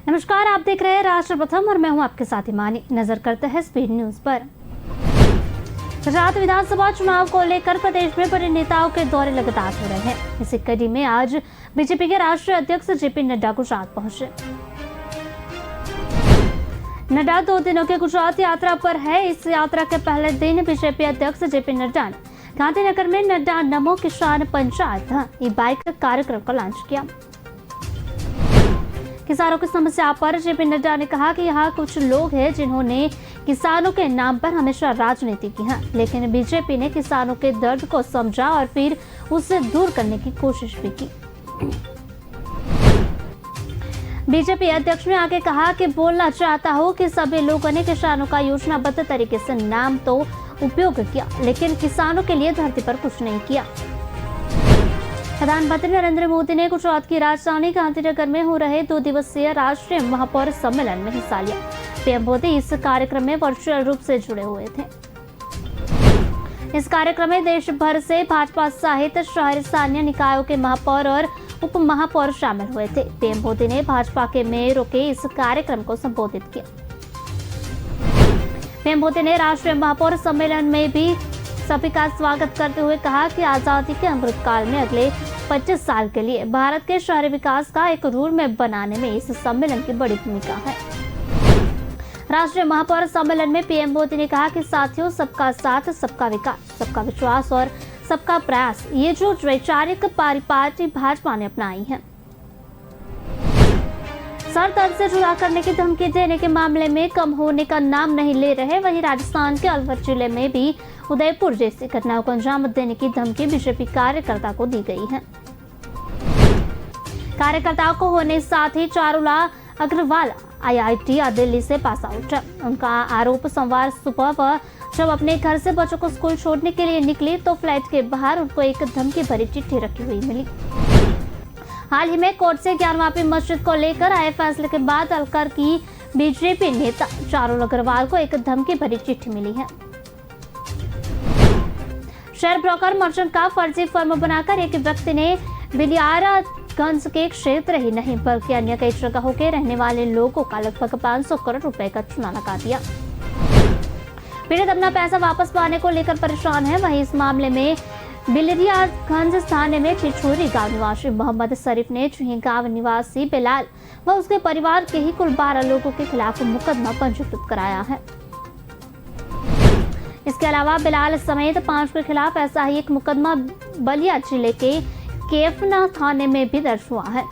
नमस्कार, आप देख रहे हैं राष्ट्र प्रथम और मैं हूं आपके साथ हिमानी। नजर करते हैं स्पीड न्यूज पर। गुजरात विधानसभा चुनाव को लेकर प्रदेश में बड़े नेताओं के दौरे लगातार हो रहे हैं। इसी कड़ी में आज बीजेपी के राष्ट्रीय अध्यक्ष जेपी नड्डा गुजरात पहुंचे। नड्डा 2 दिनों की गुजरात यात्रा पर है। इस यात्रा के पहले दिन बीजेपी अध्यक्ष जेपी नड्डा ने गांधीनगर में नड्डा नमो किसान पंचायत ई बाइक कार्यक्रम का लॉन्च किया। किसानों की समस्या पर जेपी नड्डा ने कहा कि यहाँ कुछ लोग हैं जिन्होंने किसानों के नाम पर हमेशा राजनीति की है, लेकिन बीजेपी ने किसानों के दर्द को समझा और फिर उसे दूर करने की कोशिश भी की। बीजेपी अध्यक्ष ने आगे कहा कि बोलना चाहता हूँ कि सभी लोगों ने किसानों का योजनाबद्ध तरीके से नाम तो उपयोग किया, लेकिन किसानों के लिए धरती पर कुछ नहीं किया। प्रधानमंत्री नरेंद्र मोदी ने गुजरात की राजधानी गांधीनगर में हो रहे 2 दिवसीय राष्ट्रीय महापौर सम्मेलन में हिस्सा लिया। पीएम मोदी इस कार्यक्रम में वर्चुअल रूप से जुड़े हुए थे। इस कार्यक्रम में देश भर से भाजपा सहित शहरी स्थानीय निकायों के महापौर और उप महापौर शामिल हुए थे। पीएम मोदी ने भाजपा के मेयरों के इस कार्यक्रम को संबोधित किया। पीएम मोदी ने राष्ट्रीय महापौर सम्मेलन में भी सभी का स्वागत करते हुए कहा कि आजादी के अमृत काल में अगले 25 साल के लिए भारत के शहरी विकास का एक रूल मैप बनाने में इस सम्मेलन की बड़ी भूमिका है। राष्ट्रीय महापौर सम्मेलन में पीएम मोदी ने कहा कि साथियों, सबका साथ, सबका विकास, सबका विश्वास और सबका प्रयास, ये जो वैचारिक परिपाटी भाजपा ने अपनाई है, सर दर्द से जुड़ा करने की धमकी देने के मामले में कम होने का नाम नहीं ले रहे। वहीं राजस्थान के अलवर जिले में भी उदयपुर जैसी घटनाओं को अंजाम देने की धमकी बीजेपी कार्यकर्ता को दी गई है। कार्यकर्ताओं को होने साथ ही चारुला अग्रवाल IIT दिल्ली से पास आउट। उनका आरोप सोमवार सुबह वह जब अपने घर से बच्चों को स्कूल छोड़ने के लिए निकली तो फ्लैट के बाहर उनको एक धमकी भरी चिट्ठी रखी हुई मिली। हाल ही में कोर्ट से ज्ञानवापी मस्जिद को लेकर आए फैसले के बाद अलकर की बीजेपी नेता चारुल अग्रवाल को एक धमकी भरी चिट्ठी मिली है। शेयर ब्रोकर मर्चेंट का फर्जी फर्म बनाकर एक व्यक्ति ने बिलियारागंज के क्षेत्र ही नहीं बल्कि अन्य कई जगहों के रहने वाले लोगों का लगभग 500 करोड़ रुपए का चूना लगा दिया। पीड़ित अपना पैसा वापस पाने को लेकर परेशान है। वहीं इस मामले में बिलियारागंज थाने में छिछोरी गांव निवासी मोहम्मद शरीफ ने चुही गांव निवासी बिलाल व उसके परिवार के ही कुल 12 लोगों के खिलाफ मुकदमा पंजीकृत कराया है। इसके अलावा बिलाल समेत 5 के खिलाफ ऐसा ही एक मुकदमा बलिया जिले के केफना थाने में भी दर्ज हुआ है।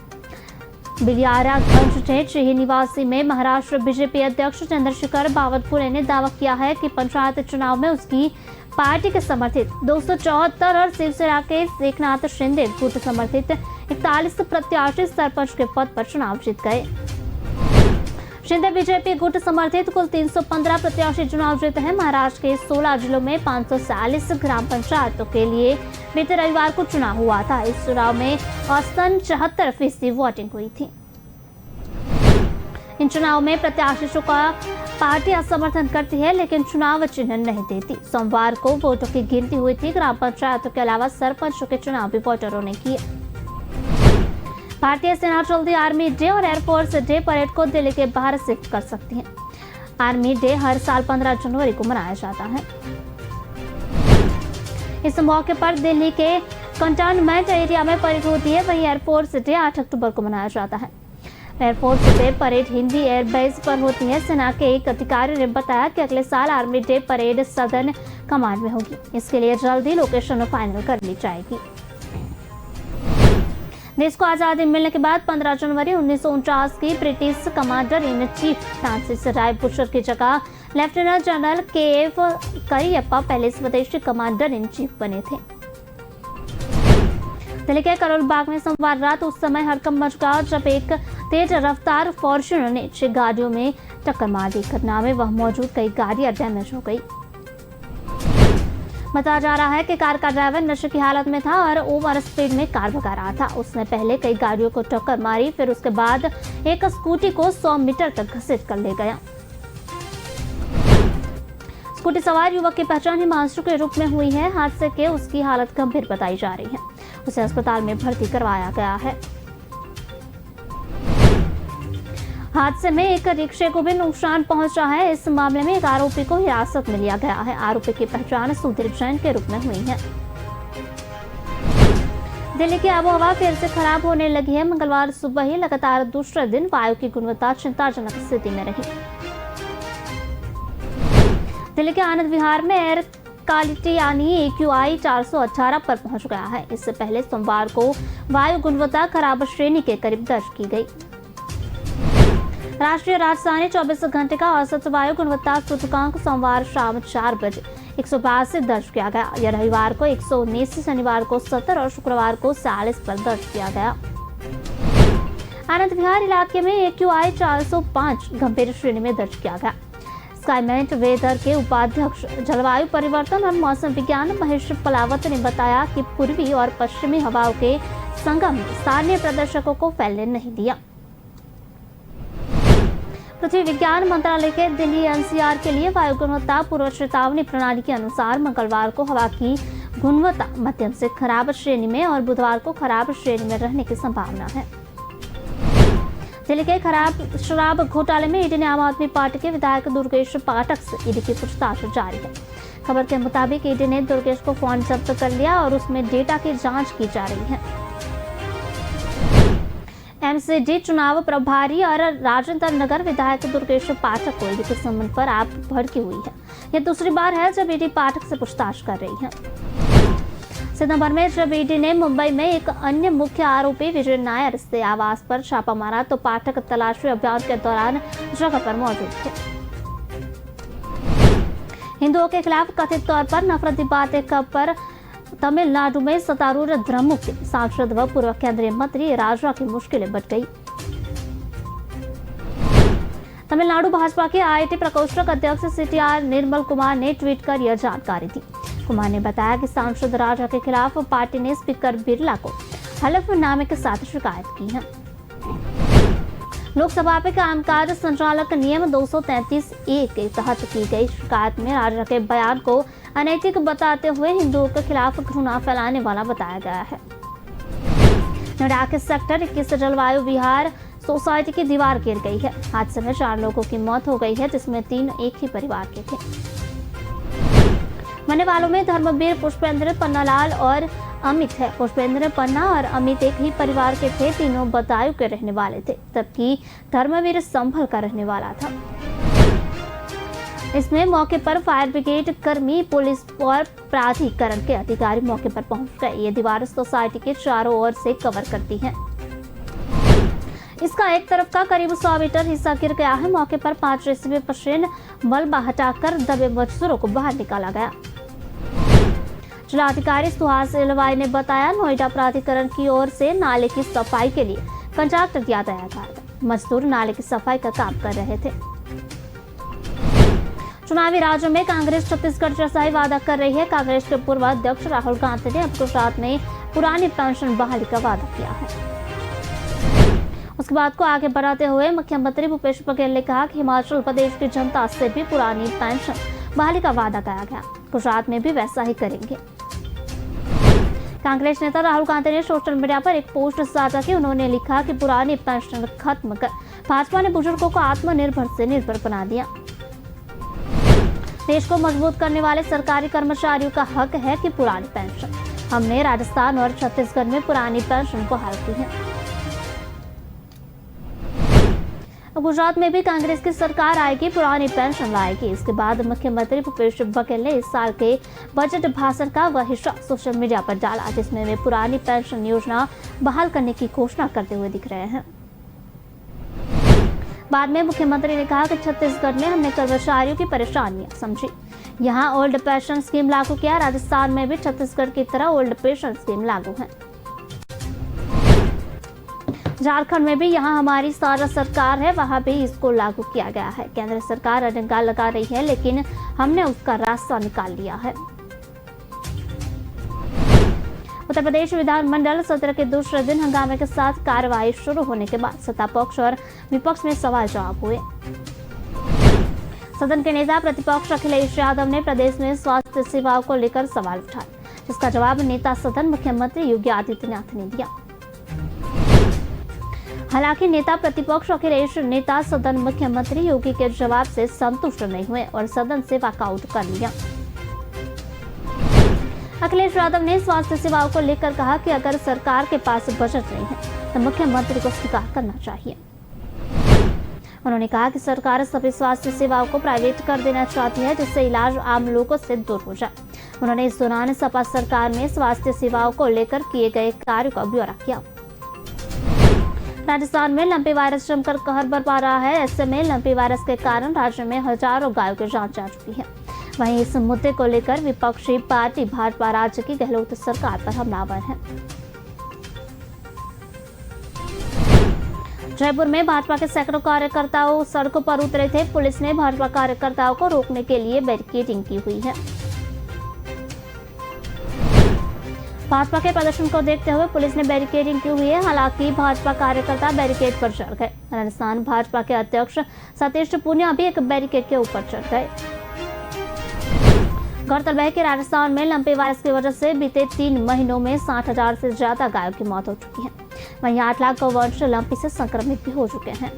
बिलियारागंज के चिही निवासी में महाराष्ट्र बीजेपी अध्यक्ष चंद्रशेखर बावनकुळे ने दावा किया है कि पंचायत चुनाव में उसकी पार्टी के समर्थित 274 और शिवसेना के एकनाथ शिंदे गुट समर्थित 41 प्रत्याशी सरपंच के पद पर चुनाव जीत गए। शिंदे बीजेपी गुट समर्थित कुल 315 प्रत्याशी चुनाव जीते हैं। महाराष्ट्र के 16 जिलों में 540 ग्राम पंचायतों के लिए बीते रविवार को चुनाव हुआ था। इस चुनाव में औसतन 74% वोटिंग हुई थी। इन चुनाव में प्रत्याशियों का पार्टियां समर्थन करती है, लेकिन चुनाव चिन्ह नहीं देती। सोमवार को वोटों की गिनती हुई थी। ग्राम पंचायतों के अलावा सरपंचों के चुनाव भी वोटरों ने किए। भारतीय सेना जल्दी आर्मी डे और एयरफोर्स डे परेड को दिल्ली के बाहर शिफ्ट कर सकती है। आर्मी डे हर साल 15 जनवरी को मनाया जाता है। इस मौके पर दिल्ली के कंटेनमेंट एरिया में परेड होती है। वहीं एयरफोर्स डे 8 अक्टूबर को मनाया जाता है। Air force day parade Hindi airbase पर होती है। सेना के एक अधिकारी ने बताया कि अगले साल army day parade southern command में होगी। इसके लिए जल्दी लोकेशन फाइनल कर ली जाएगी। देश को आजादी मिलने के बाद 15 जनवरी 1949 की British commander in chief Francis Roy Bucher की जगह लेफ्टिनेंट जनरल KF करियप्पा पहले स्वदेशी कमांडर इन चीफ बने थे। दिल्ली के करोल बाग में सोमवार रात उस समय हड़कंप मच गया जब एक तेज रफ्तार फॉर्च्यूनर ने 6 गाड़ियों में टक्कर मार दी। घटना में वह मौजूद कई गाड़ियां डैमेज हो गई। बताया जा रहा है कि कार का ड्राइवर नशे की हालत में था और ओवर स्पीड में कार भगा रहा था। उसने पहले कई गाड़ियों को टक्कर मारी, फिर उसके बाद एक स्कूटी को 100 मीटर तक घसीट कर ले गया। स्कूटी सवार युवक की पहचान हिमांशु के रूप में हुई है। हादसे के उसकी हालत गंभीर बताई जा रही है। उसे अस्पताल में भर्ती करवाया गया है। हादसे में एक रिक्शे को भी नुकसान पहुंचा है। इस मामले में एक आरोपी को हिरासत में लिया गया है। आरोपी की पहचान सुधीर जैन के रूप में हुई है। दिल्ली की आबोहवा फिर से खराब होने लगी है। मंगलवार सुबह ही लगातार दूसरे दिन वायु की गुणवत्ता चिंताजनक स्थिति में रही। दिल्ली के आनंद विहार में एयर क्वालिटी यानी AQI 418 पर पहुंच गया है। इससे पहले सोमवार को वायु गुणवत्ता खराब श्रेणी के करीब दर्ज की गई। राष्ट्रीय राजधानी 24 घंटे का औसत वायु गुणवत्ता सूचकांक सोमवार शाम 4 बजे 182 दर्ज किया गया। यह रविवार को 119, शनिवार को 70 और शुक्रवार को 40 पर दर्ज किया गया। आनंद विहार इलाके में AQI 405 गंभीर श्रेणी में दर्ज किया गया। स्काईमेट वेदर के उपाध्यक्ष जलवायु परिवर्तन और मौसम विज्ञान महेश पलावत ने बताया कि पूर्वी और पश्चिमी हवाओं के संगम ने स्थानीय प्रदर्शकों को फैलने नहीं दिया। पृथ्वी विज्ञान मंत्रालय के दिल्ली NCR के लिए वायु गुणवत्ता पूर्व चेतावनी प्रणाली के अनुसार मंगलवार को हवा की गुणवत्ता मध्यम से खराब श्रेणी में और बुधवार को खराब श्रेणी में रहने की संभावना है। दिल्ली के खराब शराब घोटाले में ईडी ने आम आदमी पार्टी के विधायक दुर्गेश पाठक से ईडी की पूछताछ जारी है। खबर के मुताबिक ईडी ने दुर्गेश को फोन जब्त कर लिया और उसमें डेटा की जांच की जा रही है। MCD चुनाव प्रभारी और राजेंद्र नगर विधायक दुर्गेश पाठक को ईडी के संबंध पर आप भड़की हुई है। यह दूसरी बार है जब ईडी पाठक से पूछताछ कर रही है। सितंबर में जब ईडी ने मुंबई में एक अन्य मुख्य आरोपी विजय नायर से आवास पर छापा मारा तो पाठक तलाशी अभियान के दौरान जगह पर मौजूद थे। हिंदुओं के खिलाफ कथित तौर पर नफरती बातें पर तमिलनाडु में सत्तारूढ़ द्रमुक सांसद व पूर्व केंद्रीय मंत्री राजा की मुश्किलें बढ़ गई। तमिलनाडु भाजपा के IIT प्रकोष्ठक अध्यक्ष CTR निर्मल कुमार ने ट्वीट कर यह जानकारी दी। कुमार ने बताया कि सांसद राजा के खिलाफ पार्टी ने स्पीकर बिरला को हलफनामे के साथ शिकायत की है। लोकसभा के कामकाज संचालक नियम 233A के तहत की गई शिकायत में राजा के बयान को अनैतिक बताते हुए हिंदुओं के खिलाफ घृणा फैलाने वाला बताया गया है। नोएडा के सेक्टर 21 जलवायु विहार सोसाइटी की दीवार गिर गई है। हादसे में 4 लोगों की मौत हो गई है, जिसमें 3 एक ही परिवार के थे। मरने वालों में धर्मवीर पुष्पेंद्र पन्नालाल और अमित है। पुष्पेंद्र पन्ना और अमित एक ही परिवार के थे। तीनों बदायूं के रहने वाले थे, जबकि धर्मवीर संभल का रहने वाला था। इसमें मौके पर फायर ब्रिगेड कर्मी, पुलिस और प्राधिकरण के अधिकारी मौके पर पहुंच गए। ये दीवार सोसाइटी के चारों ओर से कवर करती है। इसका एक तरफ का करीब 100 मीटर हिस्सा गिर गया है। मौके पर 5 जेसीबी मशीन मलबा हटाकर दबे मजदूरों को बाहर निकाला गया। जिलाधिकारी सुहास एलवाई ने बताया, नोएडा प्राधिकरण की ओर से नाले की सफाई के लिए कंट्रैक्ट दिया गया था। मजदूर नाले की सफाई का काम कर रहे थे। चुनावी राज्यों में कांग्रेस छत्तीसगढ़ जैसा ही वादा कर रही है। कांग्रेस के पूर्व अध्यक्ष राहुल गांधी ने अब गुजरात में पुरानी पेंशन बहाली का वादा किया है। उसके बाद को आगे बढ़ाते हुए मुख्यमंत्री भूपेश बघेल ने कहा कि हिमाचल प्रदेश की जनता से भी पुरानी पेंशन बहाली का वादा किया गया, गुजरात में भी वैसा ही करेंगे। कांग्रेस नेता राहुल गांधी ने सोशल मीडिया पर एक पोस्ट साझा की। उन्होंने लिखा कि पुरानी पेंशन खत्म कर भाजपा ने बुजुर्गों को आत्मनिर्भर से निर्भर बना दिया। देश को मजबूत करने वाले सरकारी कर्मचारियों का हक है कि पुरानी पेंशन। हमने राजस्थान और छत्तीसगढ़ में पुरानी पेंशन बहाल की है। गुजरात में भी कांग्रेस की सरकार आएगी, पुरानी पेंशन लाएगी। इसके बाद मुख्यमंत्री भूपेश बघेल ने इस साल के बजट भाषण का वह हिस्सा सोशल मीडिया पर डाला, जिसमें वे पुरानी पेंशन योजना बहाल करने की घोषणा करते हुए दिख रहे हैं। बाद में मुख्यमंत्री ने कहा कि छत्तीसगढ़ में हमने कर्मचारियों की परेशानियां समझी, यहाँ ओल्ड पेंशन स्कीम लागू किया। राजस्थान में भी छत्तीसगढ़ की तरह ओल्ड पेंशन स्कीम लागू है। झारखंड में भी यहाँ हमारी सारा सरकार है, वहाँ भी इसको लागू किया गया है। केंद्र सरकार अड़ंगा लगा रही है, लेकिन हमने उसका रास्ता निकाल लिया है। उत्तर प्रदेश विधानमंडल सत्र के दूसरे दिन हंगामे के साथ कार्यवाही शुरू होने के बाद सत्ता पक्ष और विपक्ष में सवाल जवाब हुए। सदन के नेता प्रतिपक्ष अखिलेश यादव ने प्रदेश में स्वास्थ्य सेवाओं को लेकर सवाल उठाए, जिसका जवाब नेता सदन मुख्यमंत्री योगी आदित्यनाथ ने दिया। हालांकि नेता प्रतिपक्ष अखिलेश नेता सदन मुख्यमंत्री योगी के जवाब से संतुष्ट नहीं हुए और सदन से वॉकआउट कर लिया। अखिलेश यादव ने स्वास्थ्य सेवाओं को लेकर कहा कि अगर सरकार के पास बजट नहीं है तो मुख्यमंत्री को स्वीकार करना चाहिए। उन्होंने कहा कि सरकार सभी स्वास्थ्य सेवाओं को प्राइवेट कर देना चाहती है, जिससे इलाज आम लोगों से दूर हो जाए। उन्होंने इस दौरान सपा सरकार में स्वास्थ्य सेवाओं को लेकर किए गए कार्यों का ब्यौरा किया। राजस्थान में लंपी वायरस जमकर कहर बरपा रहा है। ऐसे में लंपी वायरस के कारण राज्य में हजारों गायों की जान जा चुकी है। वहीं इस मुद्दे को लेकर विपक्षी पार्टी भाजपा राज्य की गहलोत सरकार पर हमलावर है। जयपुर में भाजपा के सैकड़ों कार्यकर्ताओं सड़कों पर उतरे थे। पुलिस ने भाजपा कार्यकर्ताओं को रोकने के लिए बैरिकेडिंग की हुई है। भाजपा के प्रदर्शन को देखते हुए पुलिस ने बैरिकेडिंग की हुई है। हालांकि भाजपा कार्यकर्ता बैरिकेड पर चढ़ गए। राजस्थान भाजपा के अध्यक्ष सतीश पूनिया भी एक बैरिकेड के ऊपर चढ़ गए। गौरतलब है कि राजस्थान में लंपी वायरस की वजह से बीते 3 महीनों में 60,000 से ज्यादा गायों की मौत हो चुकी है। वहीं 8 लाख गौवंश लंपी से संक्रमित भी हो चुके हैं।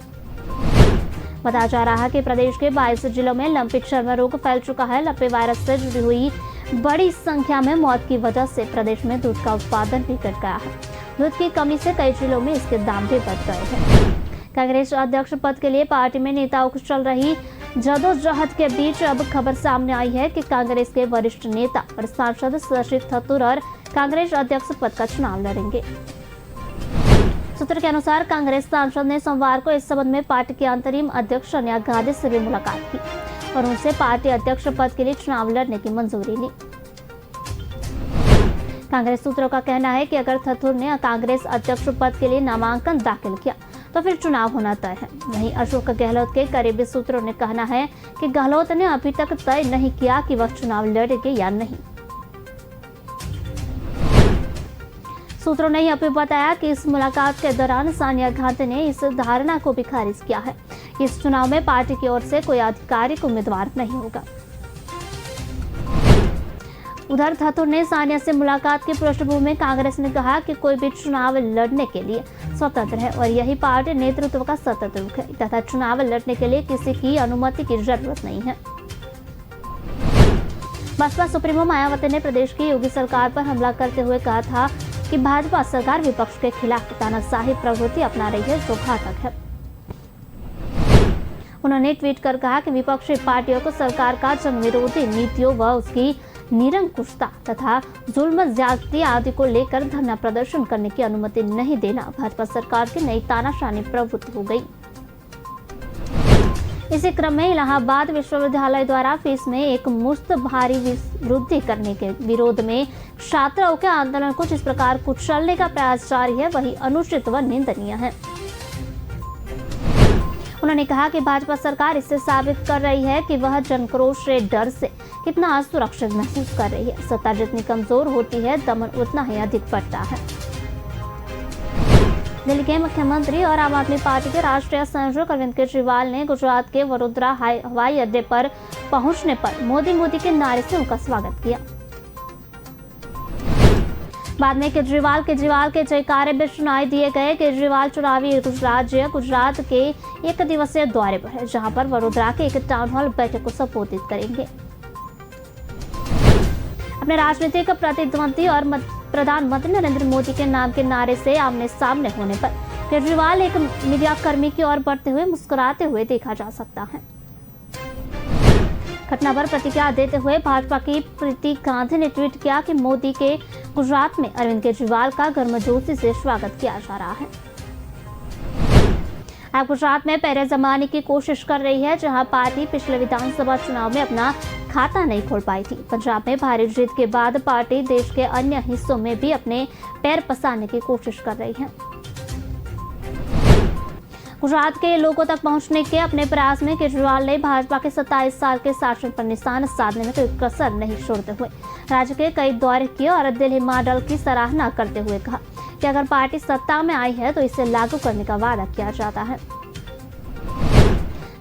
बताया जा रहा है कि प्रदेश के 22 जिलों में लंपी चर्म रोग फैल चुका है। लंपी वायरस से जुड़ी हुई बड़ी संख्या में मौत की वजह से प्रदेश में दूध का उत्पादन भी घट गया है। दूध की कमी से कई जिलों में इसके दाम भी बढ़ गए हैं। कांग्रेस अध्यक्ष पद के लिए पार्टी में नेताओं की चल रही जदोजहद के बीच अब खबर सामने आई है कि कांग्रेस के वरिष्ठ नेता और सांसद शशि थरूर और कांग्रेस अध्यक्ष पद का चुनाव लड़ेंगे। सूत्र के अनुसार कांग्रेस सांसद ने सोमवार को इस संबंध में पार्टी की अंतरिम अध्यक्ष सोनिया गांधी से भी मुलाकात की और उनसे पार्टी अध्यक्ष पद के लिए चुनाव लड़ने की मंजूरी ली। कांग्रेस सूत्रों का कहना है कि अगर थरूर ने कांग्रेस अध्यक्ष पद के लिए नामांकन दाखिल किया तो फिर चुनाव होना तय है। वहीं अशोक गहलोत के करीबी सूत्रों ने कहना है कि गहलोत ने अभी तक तय नहीं किया कि वह चुनाव लड़ेंगे या नहीं। सूत्रों ने यह भी बताया कि इस मुलाकात के दौरान सोनिया गांधी ने इस धारणा को भी खारिज किया है कि इस चुनाव में पार्टी की ओर से कोई आधिकारिक उम्मीदवार नहीं होगा। उधर थरूर ने सोनिया से मुलाकात की पृष्ठभूमि में कांग्रेस ने कहा कि कोई भी चुनाव लड़ने के लिए स्वतंत्र है और यही पार्टी नेतृत्व का सतत रुख है तथा चुनाव लड़ने के लिए किसी की अनुमति की जरूरत नहीं है। बसपा सुप्रीमो मायावती ने प्रदेश की योगी सरकार पर हमला करते हुए कहा था कि भाजपा सरकार विपक्ष के खिलाफ तानाशाही प्रवृत्ति अपना रही है जो घातक है। उन्होंने ट्वीट कर कहा कि विपक्षी पार्टियों को सरकार का जन विरोधी नीतियों व उसकी निरंकुशता तथा जुल्म ज्यादती आदि को लेकर धरना प्रदर्शन करने की अनुमति नहीं देना भाजपा सरकार की नई तानाशाही प्रवृत्ति हो गई। इसी क्रम में इलाहाबाद विश्वविद्यालय द्वारा फीस में एक मुश्त भारी वृद्धि करने के विरोध में छात्रों के आंदोलन को जिस प्रकार कुचलने का प्रयास जारी है वही अनुचित व निंदनीय है। उन्होंने कहा कि भाजपा सरकार इससे साबित कर रही है कि वह जनक्रोश से डर से कितना असुरक्षित महसूस कर रही है। सत्ता जितनी कमजोर होती है दमन उतना ही अधिक बढ़ता है। दिल्ली के मुख्यमंत्री और आम आदमी पार्टी के राष्ट्रीय संयोजक अरविंद केजरीवाल ने गुजरात के वडोदरा हवाई अड्डे पर पहुंचने पर मोदी के नारे से उनका स्वागत किया। बाद में केजरीवाल के जयकारे भी सुनाई दिए गए। केजरीवाल चुनावी राज्य गुजरात के 1 दिवसीय दौरे पर है, जहां पर वडोदरा के एक टाउन हॉल बैठक को संबोधित करेंगे। अपने राजनीतिक प्रतिद्वंदी और प्रधानमंत्री नरेंद्र मोदी के नाम के नारे से आमने सामने होने पर केजरीवाल एक मीडिया कर्मी की ओर बढ़ते हुए मुस्कुराते हुए देखा जा सकता है। घटना पर प्रतिक्रिया देते हुए भाजपा की प्रीति गांधी ने ट्वीट किया कि मोदी के गुजरात में अरविंद केजरीवाल का गर्मजोशी से स्वागत किया जा रहा है। अब गुजरात में पैरे जमाने की कोशिश कर रही है, जहां पार्टी पिछले विधानसभा चुनाव में अपना खाता नहीं खोल पाई थी। पंजाब में भारी जीत के बाद पार्टी देश के अन्य हिस्सों में भी अपने पैर पसारने की कोशिश कर रही है। गुजरात के लोगों तक पहुंचने के अपने प्रयास में केजरीवाल ने भाजपा के 27 साल के शासन पर निशान साधने में कोई कसर नहीं छोड़ते हुए राज्य के कई दौरे किए और दिल्ली मॉडल की सराहना करते हुए कहा कि अगर पार्टी सत्ता में आई है तो इसे लागू करने का वादा किया जाता है।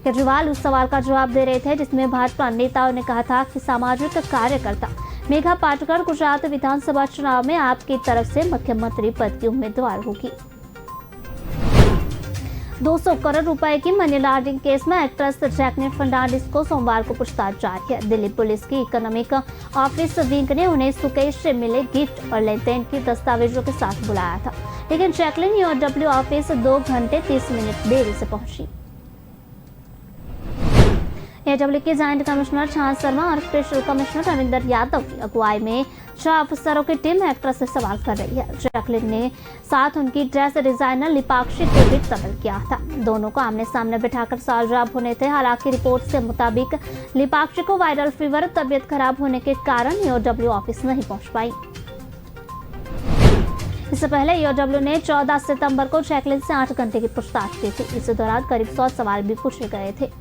केजरीवाल उस सवाल का जवाब दे रहे थे जिसमें भाजपा नेताओं ने कहा था कि सामाजिक कार्यकर्ता मेघा पाटकर गुजरात विधानसभा चुनाव में आपकी तरफ से मुख्यमंत्री पद की उम्मीदवार होगी। 200 करोड़ रुपए की मनी लॉन्ड्रिंग केस में एक्ट्रेस जैकलिन फर्नांडिस को सोमवार को पूछताछ जारी है। दिल्ली पुलिस की इकोनॉमिक ऑफिस विंग ने उन्हें सुकेश से मिले गिफ्ट और लेन देन की दस्तावेजों के साथ बुलाया था, लेकिन जैकलिन ईओडब्ल्यू ऑफिस 2 घंटे 30 मिनट देरी से पहुंची। ईओडब्ल्यू के जॉइंट कमिश्नर छान शर्मा और स्पेशल कमिश्नर रविंदर यादव की अगुवाई में 6 अफसरों की टीम एक्ट्रेस से सवाल कर रही है। जैकलिन ने साथ उनकी ड्रेस डिजाइनर लिपाक्षी को भी कत्ल किया था। दोनों को आमने सामने बिठाकर सौजाब होने थे। हालांकि रिपोर्ट के मुताबिक लिपाक्षी को वायरल फीवर, तबीयत खराब होने के कारण ईओडब्ल्यू ऑफिस नहीं पहुंच पाई। इससे पहले ईओडब्ल्यू ने 14 सितंबर को जैकलिन से 8 घंटे की पूछताछ की थी। इस दौरान करीब 100 सवाल भी पूछे गए थे।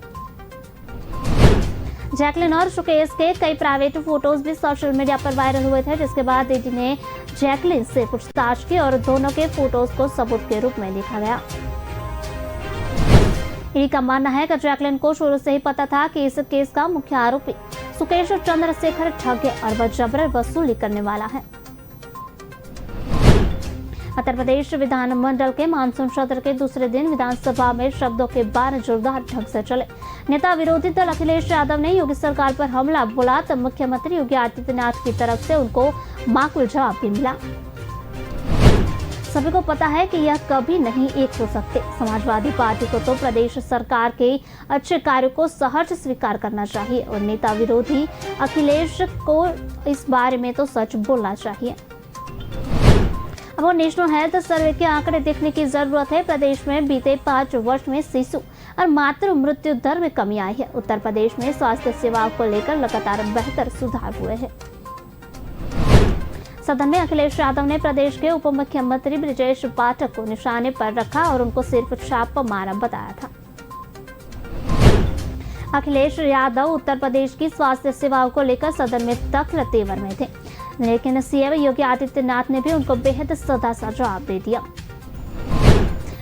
जैकलिन और सुकेश के कई प्राइवेट फोटोज भी सोशल मीडिया पर वायरल हुए थे, जिसके बाद ईडी ने जैकलिन से पूछताछ की और दोनों के फोटोज को सबूत के रूप में देखा गया। ईडी का मानना है कि जैकलिन को शुरू से ही पता था कि इस केस का मुख्य आरोपी सुकेश चंद्रशेखर ठग है और वह जबरन वसूली करने वाला है। उत्तर प्रदेश विधानमंडल के मानसून सत्र के दूसरे दिन विधानसभा में शब्दों के बार जोरदार ढंग से चले। नेता विरोधी दल अखिलेश यादव ने योगी सरकार पर हमला बोला तो मुख्यमंत्री योगी आदित्यनाथ की तरफ से उनको माकूल जवाब भी मिला। सभी को पता है कि यह कभी नहीं एक हो सकते। समाजवादी पार्टी को तो प्रदेश सरकार के अच्छे कार्यों को सहर्ष स्वीकार करना चाहिए और नेता विरोधी अखिलेश को इस बारे में तो सच बोलना चाहिए। अब नेशनल हेल्थ सर्वे के आंकड़े देखने की जरूरत है। प्रदेश में बीते 5 वर्ष में शिशु और मातृ मृत्यु दर में कमी आई है। उत्तर प्रदेश में स्वास्थ्य सेवाओं को लेकर लगातार बेहतर सुधार हुए हैं। सदन में अखिलेश यादव ने प्रदेश के उप मुख्यमंत्री ब्रजेश पाठक को निशाने पर रखा और उनको सिर्फ छापा मारा बताया था। अखिलेश यादव उत्तर प्रदेश की स्वास्थ्य सेवाओं को लेकर सदन में तख्त तेवर में थे, लेकिन सीएम योगी आदित्यनाथ ने भी उनको बेहद सदा सा जवाब दे दिया।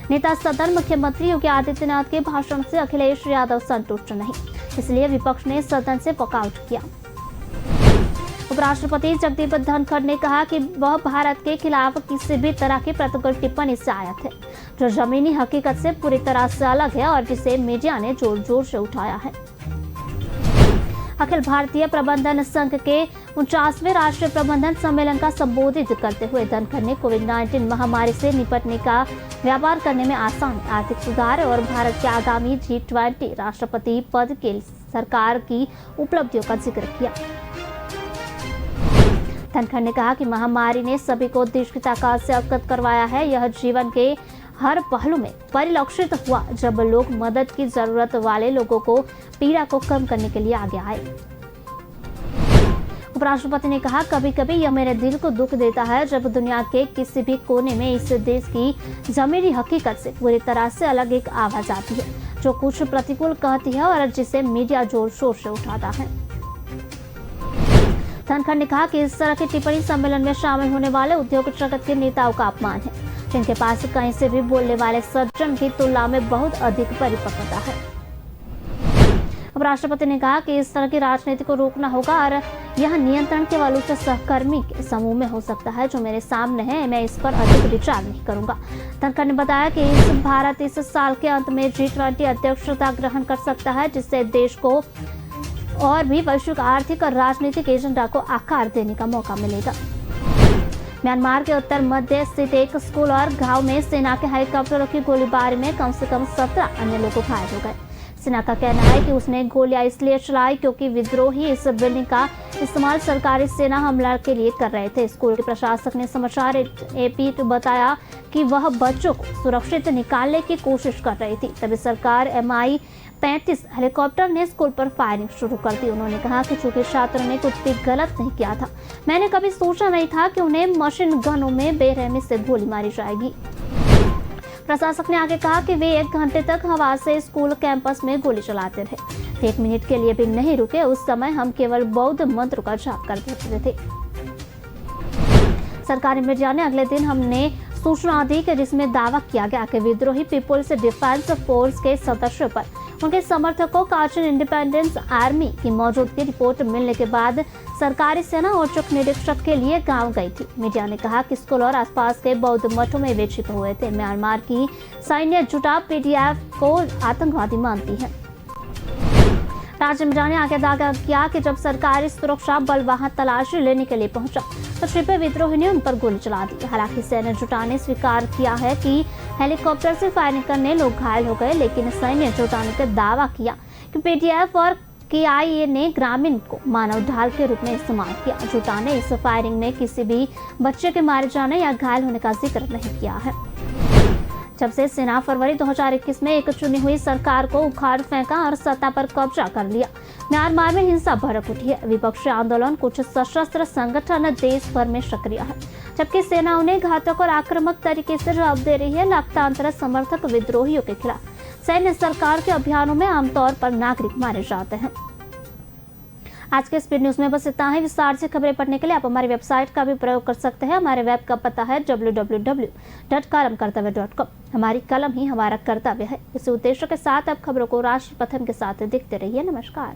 नेता सदन मुख्यमंत्री योगी आदित्यनाथ के भाषण से अखिलेश यादव संतुष्ट नहीं, इसलिए विपक्ष ने सदन से वॉकआउट किया। उपराष्ट्रपति जगदीप धनखड़ ने कहा कि वह भारत के खिलाफ किसी भी तरह की प्रतिकूल टिप्पणी से आयत है, जो जमीनी हकीकत से पूरी तरह से अलग है और जिसे मीडिया ने जोर जोर से उठाया है। अखिल भारतीय प्रबंधन संघ के 49वें राष्ट्रीय प्रबंधन सम्मेलन का संबोधित करते हुए धनखड़ ने कोविड-19 महामारी से निपटने का व्यापार करने में आसान आर्थिक सुधार और भारत के आगामी G20 राष्ट्रपति पद के सरकार की उपलब्धियों का जिक्र किया। धनखड़ ने कहा कि महामारी ने सभी को देश की ताकत से अवगत करवाया है। यह जीवन के हर पहलू में परिलक्षित हुआ जब लोग मदद की जरूरत वाले लोगों को पीड़ा को कम करने के लिए आगे आए। उपराष्ट्रपति ने कहा, कभी कभी यह मेरे दिल को दुख देता है जब दुनिया के किसी भी कोने में इस देश की जमीनी हकीकत से पूरी तरह से अलग एक आवाज आती है, जो कुछ प्रतिकूल कहती है और जिसे मीडिया जोर शोर से उठाता है। धनखड़ ने कहा कि इस तरह की टिप्पणी सम्मेलन में शामिल होने वाले उद्योग जगत के नेताओं का अपमान है, जिनके पास कहीं से भी बोलने वाले सज्जन की तुलना में बहुत अधिक परिपक्वता है। उपराष्ट्रपति ने कहा कि इस तरह की राजनीति को रोकना होगा और यह नियंत्रण केवल उच्च सहकर्मी के समूह में हो सकता है जो मेरे सामने है। मैं इस पर अधिक विचार नहीं करूंगा। धनखड़ ने बताया कि भारत इस साल के अंत में G20 अध्यक्षता ग्रहण कर सकता है, जिससे देश को और भी वैश्विक आर्थिक और राजनीतिक एजेंडा को आकार देने का मौका मिलेगा। म्यांमार के उत्तर मध्य स्थित एक स्कूल और गांव में सेना के हेलीकॉप्टरों की गोलीबारी में कम से कम 17 अन्य लोग घायल हो गए। सेना का कहना है कि उसने गोलियां इसलिए चलाई क्योंकि विद्रोही इस बिल्डिंग का इस्तेमाल सरकारी सेना हमला के लिए कर रहे थे। स्कूल के प्रशासक ने समाचार एपी को बताया कि वह बच्चों को सुरक्षित निकालने की कोशिश कर रही थी, तभी सरकार MI-35 हेलीकॉप्टर ने स्कूल पर फायरिंग शुरू कर दी। उन्होंने कहा कि चूंकि छात्रों ने कुछ भी गलत नहीं किया था, मैंने कभी सोचा नहीं था कि उन्हें मशीन गनों में बेरहमी से गोली मारी जाएगी। प्रशासक ने आगे कहा कि वे 1 घंटे तक हवा से स्कूल कैंपस में गोली चलाते रहे। 1 मिनट के लिए भी नहीं रुके। उस समय हम केवल बौद्ध मंत्र का जाप करते थे। सरकारी मीडिया ने अगले दिन हमने सूचना दी कि जिसमें दावा किया गया कि विद्रोही पीपुल्स डिफेंस फोर्स के सदस्यों पर उनके समर्थकों कार्चन इंडिपेंडेंस आर्मी की मौजूदगी रिपोर्ट मिलने के बाद सरकारी सेना और चुप निरीक्षक के लिए गांव गई थी। मीडिया ने कहा कि स्कूल और आसपास के बौद्ध मठों में वे छिपे हुए थे। म्यांमार की सैन्य जुटाव पीडीएफ को आतंकवादी मानती है। राज्य मीडिया ने आगे दावा किया कि जब सरकारी सुरक्षा बल वहां तलाशी लेने के लिए पहुंचा तो छिपे विद्रोही ने उन पर गोली चला दी। हालांकि सैन्य जुटा ने स्वीकार किया है कि हेलीकॉप्टर से फायरिंग करने लोग घायल हो गए, लेकिन सैन्य जुटा ने दावा किया कि पीडीएफ और केआईए ने ग्रामीण को मानव ढाल के रूप में इस्तेमाल किया। जुटा ने इस फायरिंग में किसी भी बच्चे के मारे जाने या घायल होने का जिक्र नहीं किया है। जब से सेना फरवरी 2021 में एक चुनी हुई सरकार को उखाड़ फेंका और सत्ता पर कब्जा कर लिया, म्यांमार में हिंसा भड़क उठी है। विपक्षी आंदोलन कुछ सशस्त्र संगठन देश भर में सक्रिय है, जबकि सेना उन्हें घातक और आक्रामक तरीके से जवाब दे रही है। लोकतंत्र समर्थक विद्रोहियों के खिलाफ सैन्य सरकार के अभियानों में आमतौर पर नागरिक मारे जाते हैं। आज के स्पीड न्यूज में बस इतना ही। विस्तार से खबरें पढ़ने के लिए आप हमारी वेबसाइट का भी प्रयोग कर सकते हैं। हमारे वेब का पता है www.kalamkartavya.com। हमारी कलम ही हमारा कर्तव्य है। इसी उद्देश्य के साथ आप खबरों को राष्ट्र प्रथम के साथ देखते रहिए। नमस्कार।